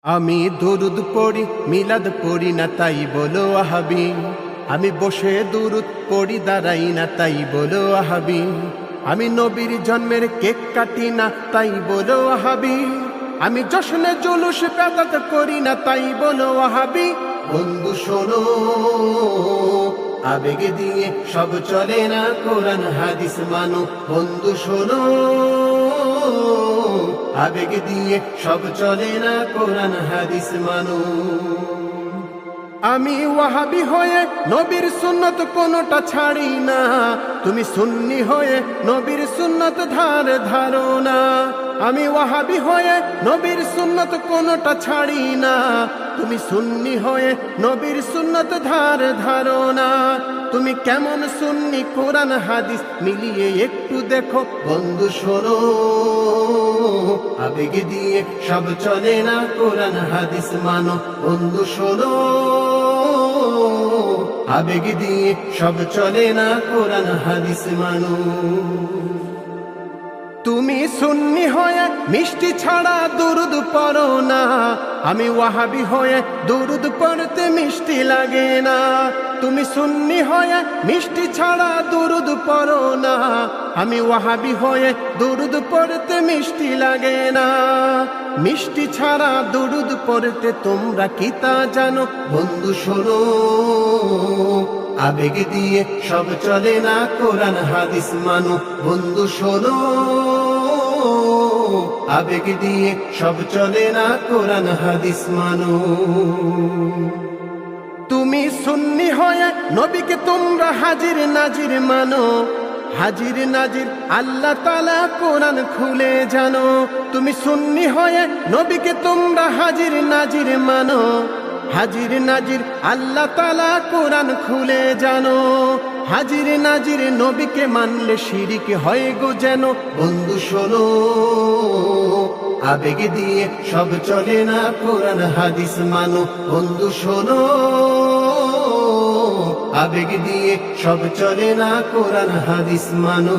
আমি দুরুদ পড়ি মিলাদ পড়ি না তাই বলো ওয়াহাবি। আমি বসে দুরুদ পড়ি দাঁড়াই না তাই বলো ওয়াহাবি। আমি নবীর জন্মের কেক কাটি না তাই বলো ওয়াহাবি। আমি জশ্নে জুলুস বেদাত করি না তাই বলো ওয়াহাবি। বন্ধু শোনো, আবেগে দিয়ে সব চলে না, কোরআন হাদিস মানো। বন্ধু শোনো, আবেগ দিয়ে সব চলে না, কোরআন হাদিস মানো। আমি ওয়াহাবি হয়ে নবীর সুন্নত কোনটা ছাড়ি না, তুমি সুন্নি হয়ে নবীর সুন্নত ধারো না। আমি ওয়াহাবি হয়ে নবীর সুন্নত কোনটা ছাড়ি না, তুমি সুন্নি হয়ে নবীর সুন্নত ধারো না। তুমি কেমন সুন্নি কোরআন হাদিস মিলিয়ে একটু দেখো। বন্ধু শোনো, আবেগ দিয়ে সব চলে না, কোরআন হাদিস মানো। বন্ধু শোনো, আবেগ দিয়ে সব চলে না, কোরআন হাদিস মানো। তুমি সুন্নি হয়ে মিষ্টি ছাড়া দুরুদ পড়ো না, আমি ওয়াহাবি হয়ে দুরুদ পড়তে মিষ্টি লাগে না। তুমি সুন্নি হয়ে মিষ্টি ছাড়া দুরুদ পড়ো না, আমি ওয়াহাবি হয়ে দুরুদ পড়তে মিষ্টি লাগে না। মিষ্টি ছাড়া দুরুদ পড়তে তোমরা কি তা জানো? বন্ধু শোনো, আবেগ দিয়ে সব চলে না, কোরআন হাদিস মানো। বন্ধু শোনো, আবেগ দিয়ে সব চলে না, কোরআন হাদিস মানো। তুমি সুন্নি হয়ে নবীকে তোমরা হাজির নাজির মানো, হাজির নাজির আল্লাহ তাআলা কোরআন খুলে জানো। তুমি সুন্নি হয়ে নবীকে তোমরা হাজির নাজির মানো, হাজির নাজির আল্লাহ তাআলা কোরআন খুলে জানো। হাজির নাজির নবীকে মানলে শিরিক হয় গো যেন। বন্ধু শোনো, আবেগ দিয়ে সব চলে না, কোরআন হাদিস মানো। বন্ধু শোনো, আবেগ দিয়ে সব চলে না, কোরআন হাদিস মানো।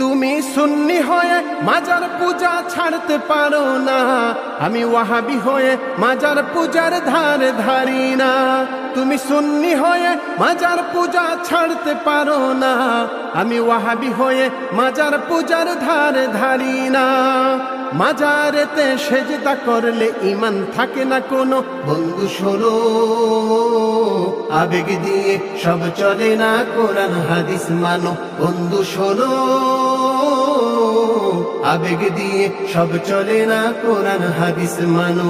তুমি সুন্নি হয়ে মাজার পূজা ছাড়তে পারো না, আমি ওয়াহাবি হয়ে মাজার পূজার ধারি না। তুমি সুন্নি হয়ে মাজার পূজা ছাড়তে পারো না, আমি ওয়াহাবি হয়ে মাজার পূজার ধারি না। মাজারেতে সেজদা করলে ঈমান থাকে না কোনো। বন্ধু শোনো, আবেগ দিয়ে সব চলে না, কোরআন হাদিস মানো। বন্ধু শোনো, আবেগ দিয়ে সব চলে না, কোরআন হাদিস মানো।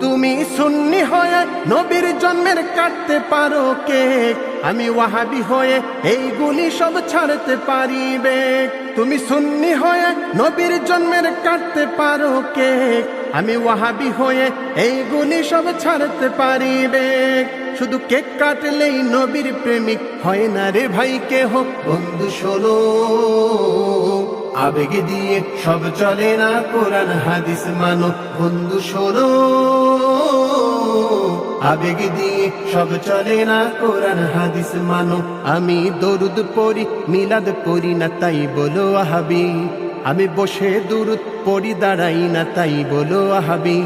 তুমি সুন্নি হয়ে নবীর জন্মের কাটতে পারো কেক, আমি ওয়াহাবি হয়ে এইগুলি সব ছাড়তে পারিবে। তুমি সুন্নি হয়ে নবীর জন্মের কাটতে পারো কেক, আমি ওয়াহাবি হয়ে এইগুলি সব ছাড়তে পারিবে। শুধু কেক কাটলেই নবীর প্রেমিক হয় না রে ভাই কেহ। বন্ধু শোনো, আবেগ দিয়ে সব চলে না, কোরআন হাদিস মানো। বন্ধু শোনো, আবেগ দিয়ে সব চলে না, কোরআন হাদিস মানো। আমি দরুদ পড়ি মিলাদ পড়ি না তাই বলো ওয়াহাবি। আমি বসে দুরুদ পড়ি দাঁড়াই না তাই বলো ওয়াহাবি।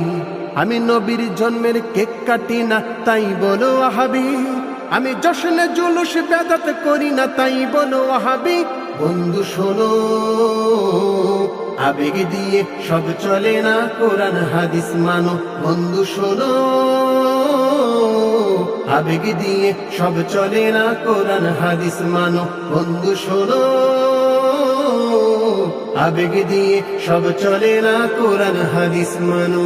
আমি নবীর জন্মের কেক কাটি না তাই বলো ওয়াহাবি। আমি জশ্নে জুলুস বেদাত করি না তাই বলো ওয়াহাবি। বন্ধু শোনো, আবেগ দিয়ে সব চলে না, কোরআন হাদিস মানো। বন্ধু শোনো, আবেগ দিয়ে সব চলে না, কোরআন হাদিস মানো। বন্ধু শোনো, আবেগ দিয়ে সব চলে না, কোরআন হাদিস মানো।